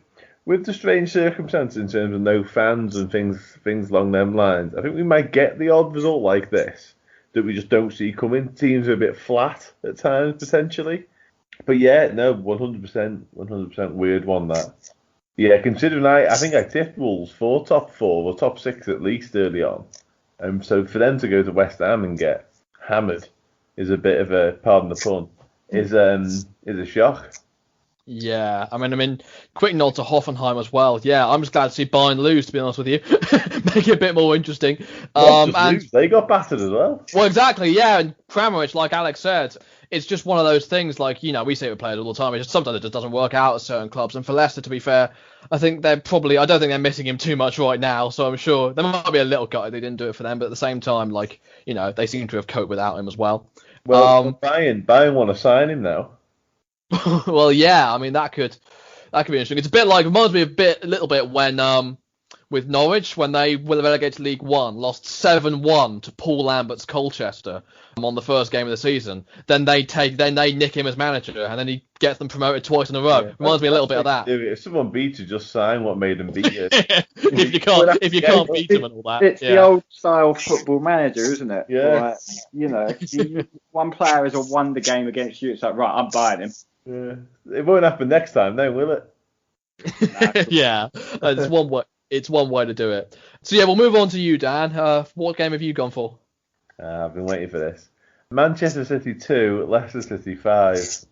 the strange circumstances in terms of no fans and things along them lines. I think we might get the odd result like this that we just don't see coming. Teams are a bit flat at times potentially. But yeah, no, 100% weird one that. Yeah, considering I think I tipped Wolves for top 4 or top 6 at least early on. So for them to go to West Ham and get hammered is a bit of a, pardon the pun, is a shock. Yeah, I mean, quick nod to Hoffenheim as well. Yeah, I'm just glad to see Bayern lose, to be honest with you. Make it a bit more interesting. They got battered as well. Well, exactly, yeah, and Kramaric, like Alex said, it's just one of those things, like, we say with players all the time, it's just sometimes it just doesn't work out at certain clubs. And for Leicester, to be fair, I don't think they're missing him too much right now, so I'm sure there might be a little gut if they didn't do it for them, but at the same time, they seem to have coped without him as well. Well, Bayern want to sign him now. Well, yeah, I mean, that could be interesting. It's reminds me a little bit when with Norwich, when they were relegated to League One, lost 7-1 to Paul Lambert's Colchester on the first game of the season. Then they nick him as manager, and then he gets them promoted twice in a row. Yeah, reminds me a little bit of that. If someone beats you, just sign what made them beat you. if you can't beat them and all that. It's the old style football manager, isn't it? Yeah. One player has won the game against you. It's like, right, I'm buying him. Yeah. It won't happen next time, then, will it? Yeah, it's one way to do it. So yeah, we'll move on to you, Dan. What game have you gone for? I've been waiting for this. Manchester City 2, Leicester City 5.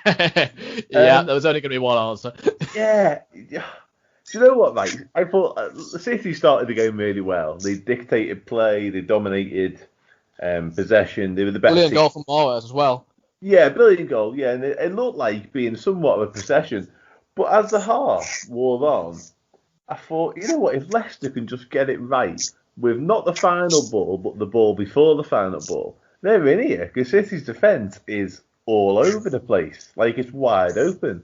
Yeah, there was only going to be one answer. Yeah. Do you know what, mate? I thought City started the game really well. They dictated play, they dominated possession. They were the best. Brilliant goal from Morris as well. Yeah, brilliant goal. Yeah, and it looked like being somewhat of a possession. But as the half wore on, I thought, you know what, if Leicester can just get it right with not the final ball, but the ball before the final ball, they're in here, because City's defence is all over the place. It's wide open.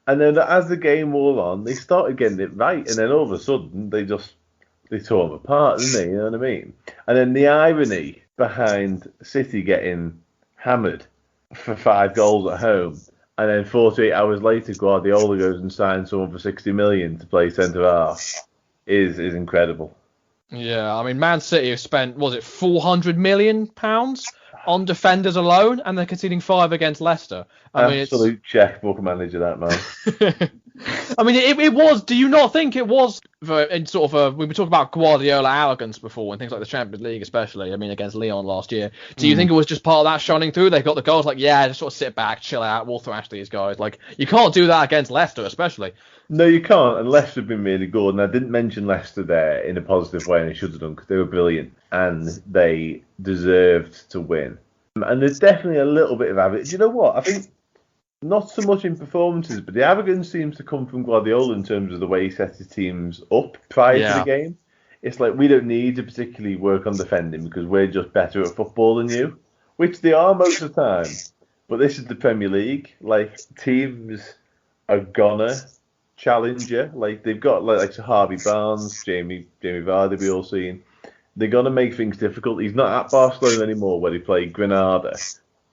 And then as the game wore on, they started getting it right, and then all of a sudden, they tore them apart, didn't they? You know what I mean? And then the irony behind City getting hammered for 5 goals at home, and then 48 hours later, Guardiola goes and signs someone for 60 million to play centre half is incredible. Yeah, I mean, Man City have spent, was it £400 million on defenders alone, and they're conceding 5 against Leicester. I mean, absolute checkbook manager, that man. I mean, it was. Do you not think it was in sort of we were talking about Guardiola arrogance before and things like the Champions League, especially. I mean, against Lyon last year. Do you think it was just part of that shining through? They got the goals, like, yeah, just sort of sit back, chill out, we'll thrash these guys. Like, you can't do that against Leicester, especially. No, you can't. And Leicester have been really good. And I didn't mention Leicester there in a positive way, and I should have done because they were brilliant and they deserved to win. And there's definitely a little bit of arrogance. You know what? I think not so much in performances, but the arrogance seems to come from Guardiola in terms of the way he sets his teams up prior to the game. It's like, we don't need to particularly work on defending because we're just better at football than you, which they are most of the time. But this is the Premier League. Like, teams are gonna challenge you. Like, they've got like Harvey Barnes, Jamie Vardy, we all seen. They're gonna make things difficult. He's not at Barcelona anymore where he played Granada.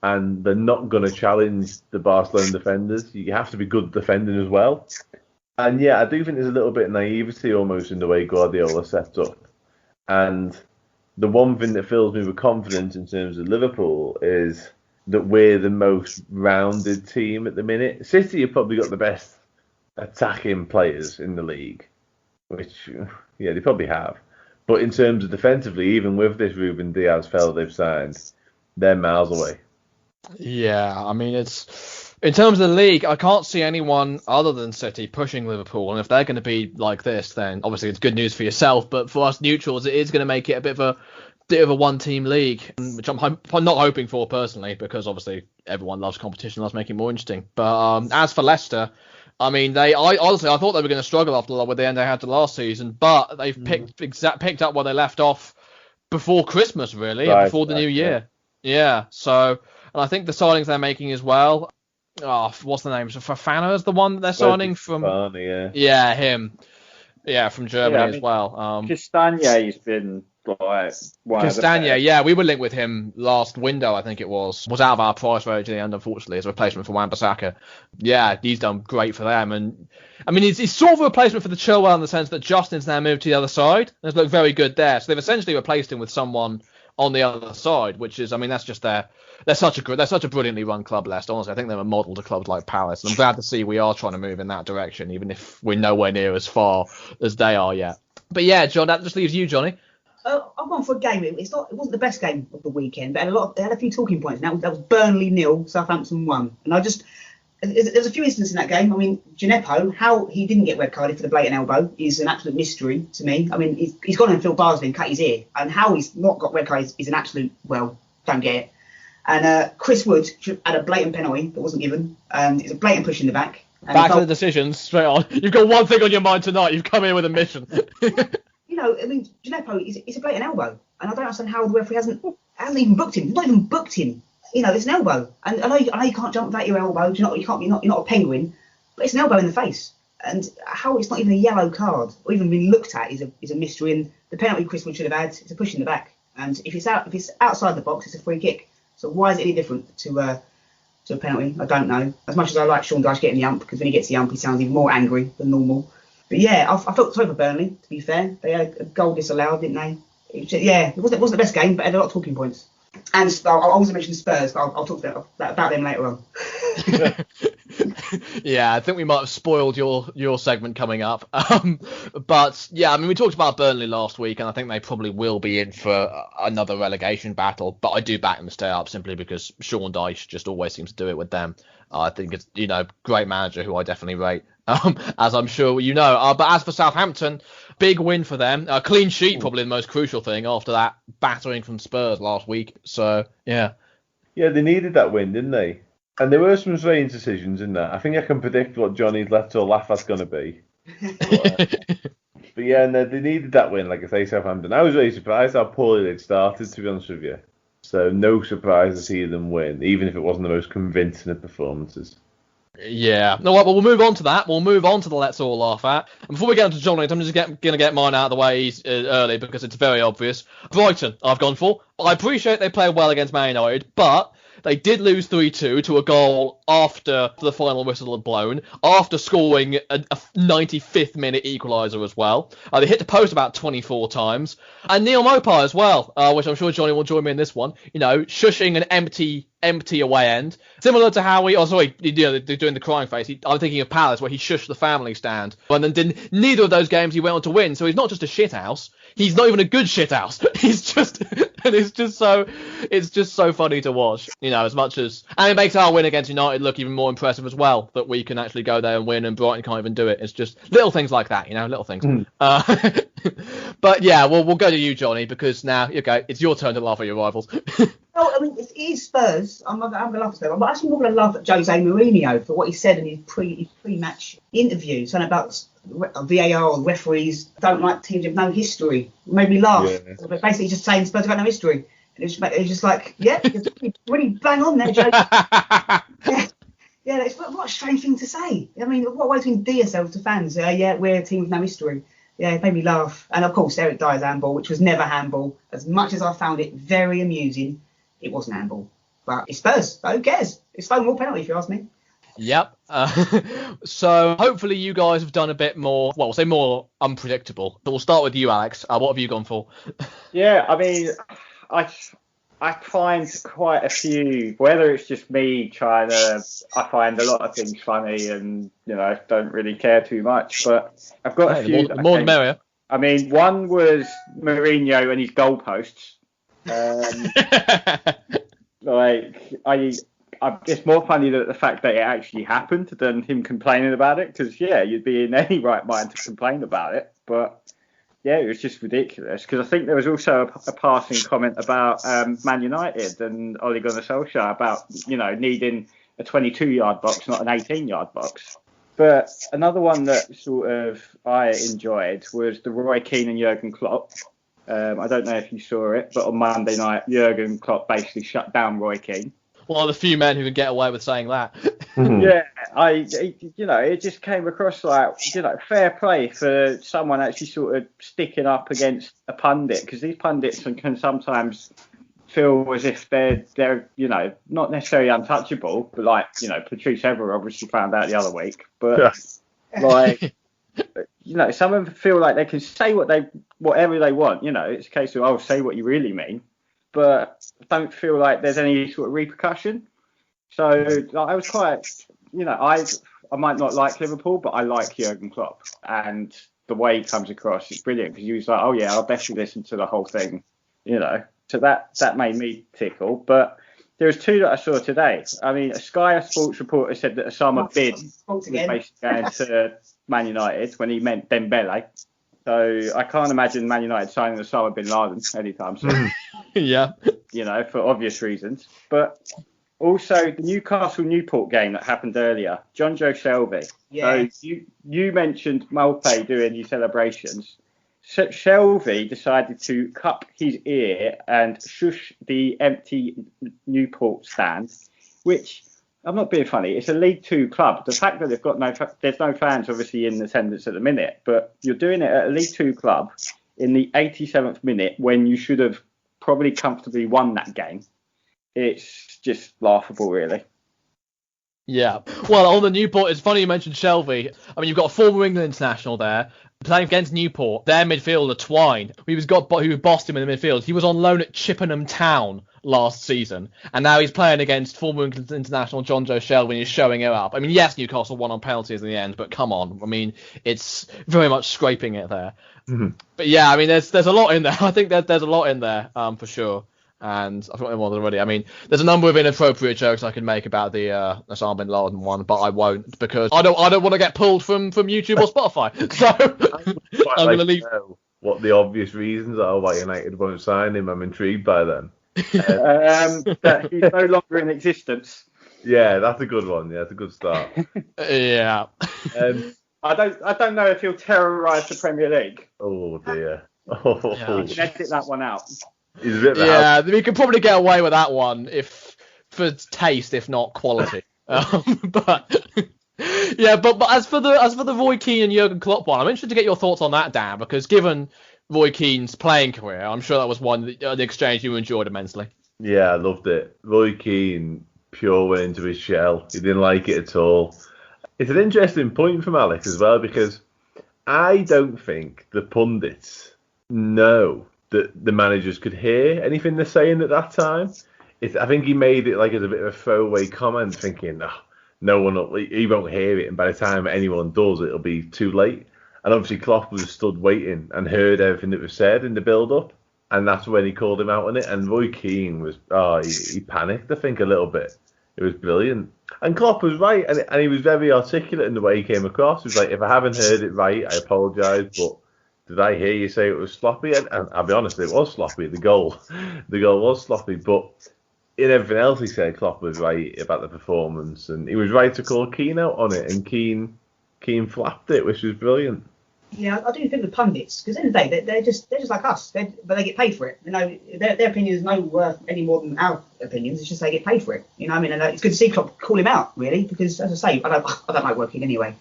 And they're not going to challenge the Barcelona defenders. You have to be good defending as well. And yeah, I do think there's a little bit of naivety almost in the way Guardiola sets up. And the one thing that fills me with confidence in terms of Liverpool is that we're the most rounded team at the minute. City have probably got the best attacking players in the league, which, yeah, they probably have. But in terms of defensively, even with this Ruben Diaz fella they've signed, they're miles away. Yeah, I mean, it's in terms of the league, I can't see anyone other than City pushing Liverpool. And if they're going to be like this, then obviously it's good news for yourself. But for us neutrals, it is going to make it a bit of a one-team league, which I'm not hoping for personally, because obviously everyone loves competition, loves making it more interesting. But as for Leicester, I mean, I thought they were going to struggle after with the end they had to last season, but they've picked up where they left off before Christmas, really, before the new year. Yeah, so. And I think the signings they're making as well. Oh, what's the name? Fofana is the one that they're signing from. Fofana, yeah, him. Yeah, from Germany as well. Castagne's been like Castagne. Yeah, we were linked with him last window. I think it was out of our price range in the end, unfortunately, as a replacement for Wan-Bissaka. Yeah, he's done great for them, and I mean he's sort of a replacement for the Chilwell in the sense that Justin's now moved to the other side. It's looked very good there. So they've essentially replaced him with someone on the other side, which is, I mean, that's just they're such a brilliantly run club, Leicester. Honestly, I think they're a model to clubs like Palace. And I'm glad to see we are trying to move in that direction, even if we're nowhere near as far as they are yet. But yeah, John, that just leaves you, Johnny. I've gone for a game. It wasn't the best game of the weekend, but they had a few talking points. And that was Burnley 0, Southampton 1. And there's a few instances in that game. I mean, Gineppo, how he didn't get red carded for the blatant elbow is an absolute mystery to me. I mean, he's gone and Phil Barsby and cut his ear, and how he's not got red carded is an absolute, don't get it. And Chris Wood had a blatant penalty that wasn't given. It's a blatant push in the back. Back to the decisions, straight on. You've got one thing on your mind tonight. You've come here with a mission. You know, I mean, Gineppo, it's a blatant elbow, and I don't understand how the referee hasn't even booked him. He's not even booked him. You know, it's an elbow, and I know you can't jump without your elbow. You're not a penguin, but it's an elbow in the face. And how it's not even a yellow card or even been looked at is a mystery. And the penalty Chris Wood should have had, it's a push in the back. And if it's outside the box, it's a free kick. So why is it any different to a penalty? I don't know. As much as I like Sean Dyche getting the ump, because when he gets the ump, he sounds even more angry than normal. But yeah, I felt sorry for Burnley. To be fair, they had a goal disallowed, didn't they? It wasn't the best game, but it had a lot of talking points. And I'll also mention Spurs, but I'll talk about them later on. Yeah, I think we might have spoiled your segment coming up. But yeah, I mean, we talked about Burnley last week, and I think they probably will be in for another relegation battle. But I do back them to stay up simply because Sean Dyche just always seems to do it with them. I think it's, great manager who I definitely rate, as I'm sure you know. But as for Southampton, big win for them. Clean sheet, probably the most crucial thing after that battering from Spurs last week. So, yeah. Yeah, they needed that win, didn't they? And there were some strange decisions in that. I think I can predict what Johnny's left or laugh at's going to be. But yeah, and they needed that win, like I say, Southampton. I was really surprised how poorly they'd started, to be honest with you. So no surprise to see them win, even if it wasn't the most convincing of performances. Yeah. No, well, we'll move on to that. We'll move on to the Let's All Laugh at. And before we get on to Johnny, I'm just going to get mine out of the way early because it's very obvious. Brighton, I've gone for. I appreciate they played well against Man United, but they did lose 3-2 to a goal after the final whistle had blown, after scoring a 95th minute equaliser as well. They hit the post about 24 times. And Neil Maupay as well, which I'm sure Johnny will join me in this one, shushing an empty empty away end, similar to how they're doing the crying face. I'm thinking of Palace, where he shushed the family stand, and then neither of those games he went on to win. So he's not just a shit house. He's not even a good shit house. He's just, and it's just so funny to watch. As much as, and it makes our win against United look even more impressive as well, that we can actually go there and win, and Brighton can't even do it. It's just little things like that, little things. But yeah, we'll go to you, Johnny, because now it's your turn to laugh at your rivals. No, I mean, it is Spurs. I'm going to laugh at Spurs. I'm actually more going to laugh at Jose Mourinho for what he said in his pre-match interview, something about VAR and referees don't like teams with no history. It made me laugh. Yeah. But basically, just saying Spurs have got no history. And it was just like, yeah, it's really bang on there, Jose. Yeah, it's what a strange thing to say. I mean, what way to endear yourself to fans? Yeah, we're a team with no history. Yeah, it made me laugh. And of course, Eric Dyer's handball, which was never handball. As much as I found it very amusing, it wasn't handball. But it's Spurs, so who cares? It's Stonewall penalty, if you ask me. Yep. So hopefully you guys have done a bit more, well, we'll say more unpredictable. But we'll start with you, Alex. What have you gone for? Yeah, I mean, I find quite a few, whether it's just me I find a lot of things funny and, don't really care too much. But I've got a few. More the merrier. I mean, one was Mourinho and his goalposts. It's more funny that the fact that it actually happened than him complaining about it, because you'd be in any right mind to complain about it, but it was just ridiculous. Because I think there was also a passing comment about Man United and Ole Gunnar Solskjaer about needing a 22-yard box, not an 18-yard box. But another one that sort of I enjoyed was the Roy Keane and Jurgen Klopp. I don't know if you saw it, but on Monday night, Jurgen Klopp basically shut down Roy Keane. One of the few men who can get away with saying that. Yeah, it just came across like, fair play for someone actually sort of sticking up against a pundit, because these pundits can sometimes feel as if they're not necessarily untouchable, but like, Patrice Evra obviously found out the other week, but like, some of them feel like they can say whatever they want. It's a case of, say what you really mean, but don't feel like there's any sort of repercussion. So I was quite, I might not like Liverpool, but I like Jurgen Klopp, and the way he comes across is brilliant, because he was like, oh yeah, I'll definitely listen to the whole thing, So that made me tickle. But there was two that I saw today. I mean, a Sky Sports reporter said that Osama Bin was basically going to Man United when he meant Dembele. So I can't imagine Man United signing Osama Bin Laden anytime soon. Yeah. For obvious reasons. But also the Newcastle-Newport game that happened earlier, John Joe Shelby. Yeah. So you mentioned Malpe doing his celebrations. So Shelby decided to cup his ear and shush the empty Newport stand, which, I'm not being funny, it's a League Two club. The fact that there's no fans obviously in attendance at the minute, but you're doing it at a League Two club in the 87th minute when you should have probably comfortably won that game. It's just laughable, really. Yeah. Well, on the Newport, it's funny you mentioned Shelby. I mean, you've got a former England international there playing against Newport. Their midfielder, Twine, who bossed him in the midfield. He was on loan at Chippenham Town last season, and now he's playing against former England international John Joe Shelby, and he's showing it up. I mean, yes, Newcastle won on penalties in the end, but come on. I mean, it's very much scraping it there. Mm-hmm. But yeah, I mean, there's a lot in there. I think there's a lot in there, for sure. And I've got them all already. I mean, there's a number of inappropriate jokes I can make about the Osama bin Laden one, but I won't, because I don't want to get pulled from YouTube or Spotify. So I'm going to leave. What the obvious reasons are why United won't sign him? I'm intrigued by them. That he's no longer in existence. Yeah, that's a good one. Yeah, that's a good start. Yeah. I don't know if he'll terrorise the Premier League. Oh dear. Oh. Yeah. You can edit that one out. Yeah, we could probably get away with that one if for taste, if not quality. But as for the Roy Keane and Jurgen Klopp one, I'm interested to get your thoughts on that, Dan, because given Roy Keane's playing career, I'm sure that was one the exchange you enjoyed immensely. Yeah, I loved it. Roy Keane pure went into his shell. He didn't like it at all. It's an interesting point from Alex as well, because I don't think the pundits know that the managers could hear anything they're saying at that time. I think he made it like as a bit of a throwaway comment, thinking, no one he won't hear it, and by the time anyone does, it'll be too late. And obviously Klopp was stood waiting and heard everything that was said in the build-up, and that's when he called him out on it. And Roy Keane was, he panicked, I think, a little bit. It was brilliant. And Klopp was right, and he was very articulate in the way he came across. He was like, if I haven't heard it right, I apologise, but did I hear you say it was sloppy? And I'll be honest, it was sloppy. The goal was sloppy, but in everything else he said, Klopp was right about the performance, and he was right to call Keane out on it, and Keane flapped it, which was brilliant. Yeah, I do think the pundits, because at the end of the day, they're just like us, but they get paid for it. You know, their opinion is no worth any more than our opinions. It's just they get paid for it. You know, what I mean, and it's good to see Klopp call him out, really, because as I say, I don't like working anyway,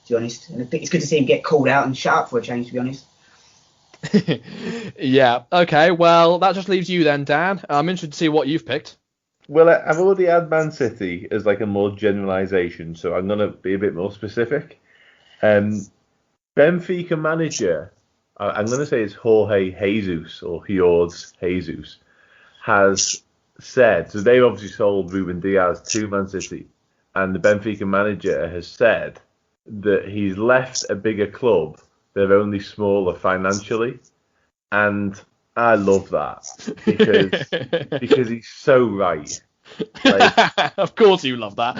to be honest. And it's good to see him get called out and shut up for a change, to be honest. Yeah. Okay. Well, that just leaves you then, Dan. I'm interested to see what you've picked. Well, I've already had Man City as like a more generalisation, so I'm going to be a bit more specific. Benfica manager, I'm going to say it's Jorge Jesus, has said, so they've obviously sold Ruben Diaz to Man City, and the Benfica manager has said that he's left a bigger club, they're only smaller financially, and I love that because he's so right. Like, of course you love that.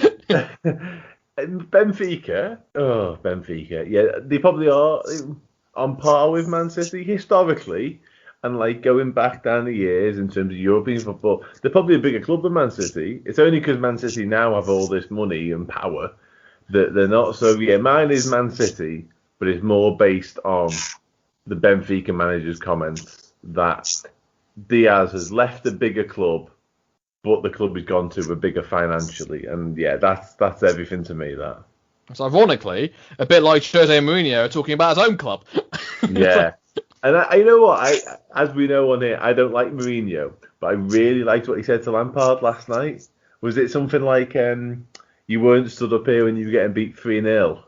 Benfica, yeah, they probably are on par with Man City historically, and like going back down the years in terms of European football, they're probably a bigger club than Man City. It's only because Man City now have all this money and power that they're not. So yeah, mine is Man City, but it's more based on the Benfica manager's comments that Diaz has left a bigger club, but the club he's gone to were bigger financially, and yeah, that's everything to me. That it's ironically a bit like Jose Mourinho talking about his own club. Yeah, and I you know what, as we know on here, I don't like Mourinho, but I really liked what he said to Lampard last night. Was it something like you weren't stood up here when you were getting beat 3-0?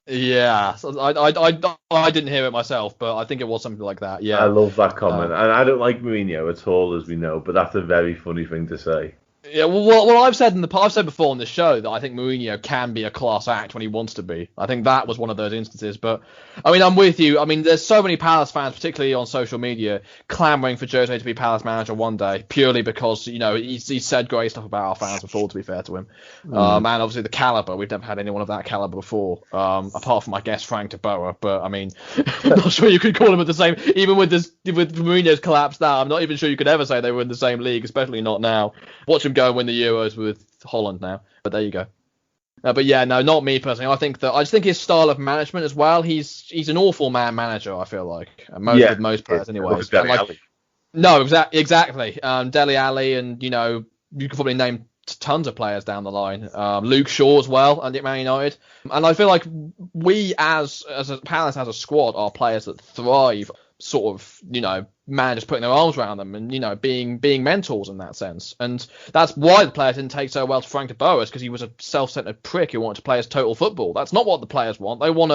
Yeah, so I didn't hear it myself, but I think it was something like that. Yeah, I love that comment, and I don't like Mourinho at all, as we know, but that's a very funny thing to say. Yeah, well, I've said before on the show that I think Mourinho can be a class act when he wants to be. I think that was one of those instances. But I mean, I'm with you. I mean, there's so many Palace fans, particularly on social media, clamoring for Jose to be Palace manager one day, purely because he's said great stuff about our fans before. To be fair to him, and obviously the caliber, we've never had anyone of that caliber before, apart from I guess Frank de Boer. But I mean, I'm not sure you could call him at the same. Even with Mourinho's collapse now, I'm not even sure you could ever say they were in the same league, especially not now. Watch him go and win the Euros with Holland now. But there you go. But yeah, no, not me personally. I just think his style of management as well. He's an awful man manager. I feel like with most players anyway. No, exactly. Dele Alli, and you can probably name tons of players down the line. Luke Shaw as well, and at Man United. And I feel like we as a Palace as a squad are players that thrive. Sort of, managers putting their arms around them and, being mentors in that sense. And that's why the players didn't take so well to Frank de Boer, because he was a self-centered prick who wanted to play as total football. That's not what the players want. They want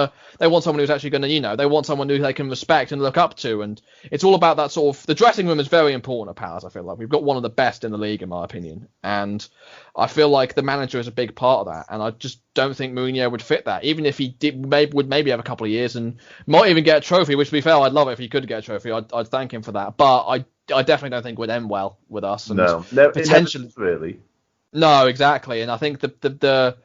someone who's actually going to, they want someone who they can respect and look up to. And it's all about that sort of, the dressing room is very important at Palace, I feel like. We've got one of the best in the league, in my opinion. And I feel like the manager is a big part of that. And I just don't think Mourinho would fit that, even if he would maybe have a couple of years and might even get a trophy, which to be fair, I'd love it if he could get a trophy. I'd thank him for that, but I definitely don't think it would end well with us. And no, potentially really. No, exactly, and I think the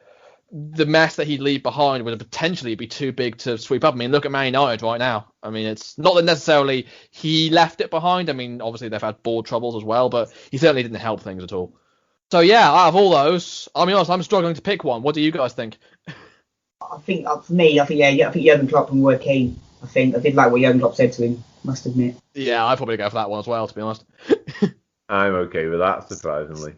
mess that he'd leave behind would potentially be too big to sweep up. I mean, look at Man United right now. I mean, it's not that necessarily he left it behind. I mean, obviously they've had board troubles as well, but he certainly didn't help things at all. So yeah, out of all those, I'll be honest, I'm struggling to pick one. What do you guys think? I think for me, I think Jurgen Klopp and Roy Keane. I did like what Jurgen Klopp said to him, must admit. Yeah, I'd probably go for that one as well, to be honest. I'm okay with that, surprisingly.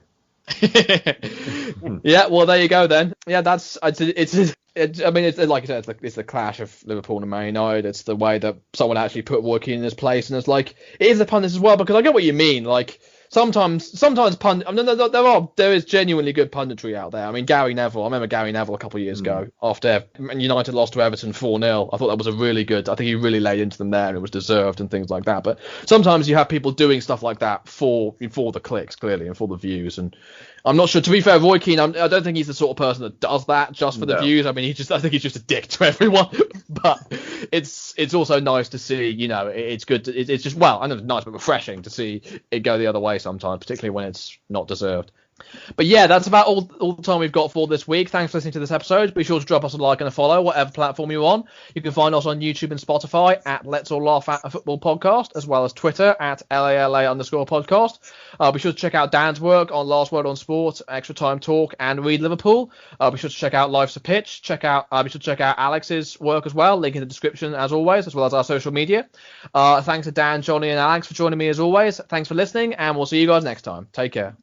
Yeah, well, there you go then. Yeah, it's like you said, it's the clash of Liverpool and Man United. It's the way that someone actually put Roy Keane in his place, and it's like, it is the pundits as well, because I get what you mean. Like, sometimes pundit. I mean, there is genuinely good punditry out there. I mean, Gary Neville. I remember Gary Neville a couple of years ago after United lost to Everton 4-0. I thought that was a really good. I think he really laid into them there, and it was deserved and things like that. But sometimes you have people doing stuff like that for the clicks, clearly, and for the views. And I'm not sure. To be fair, Roy Keane, I don't think he's the sort of person that does that just for the views. I mean, I think he's just a dick to everyone. But it's also nice to see. It's good. It's just, well, I know it's nice but refreshing to see it go the other way sometimes, particularly when it's not deserved. But yeah, that's about all the time we've got for this week. Thanks for listening to this episode. Be sure to drop us a like and a follow, whatever platform you're on. You can find us on YouTube and Spotify at Let's All Laugh at a Football Podcast, as well as Twitter at LALA_podcast. Be sure to check out Dan's work on Last Word on Sport, Extra Time Talk, and Read Liverpool. Be sure to check out Life's a Pitch. Be sure to check out Alex's work as well. Link in the description as always, as well as our social media. Thanks to Dan, Johnny, and Alex for joining me as always. Thanks for listening, and we'll see you guys next time. Take care.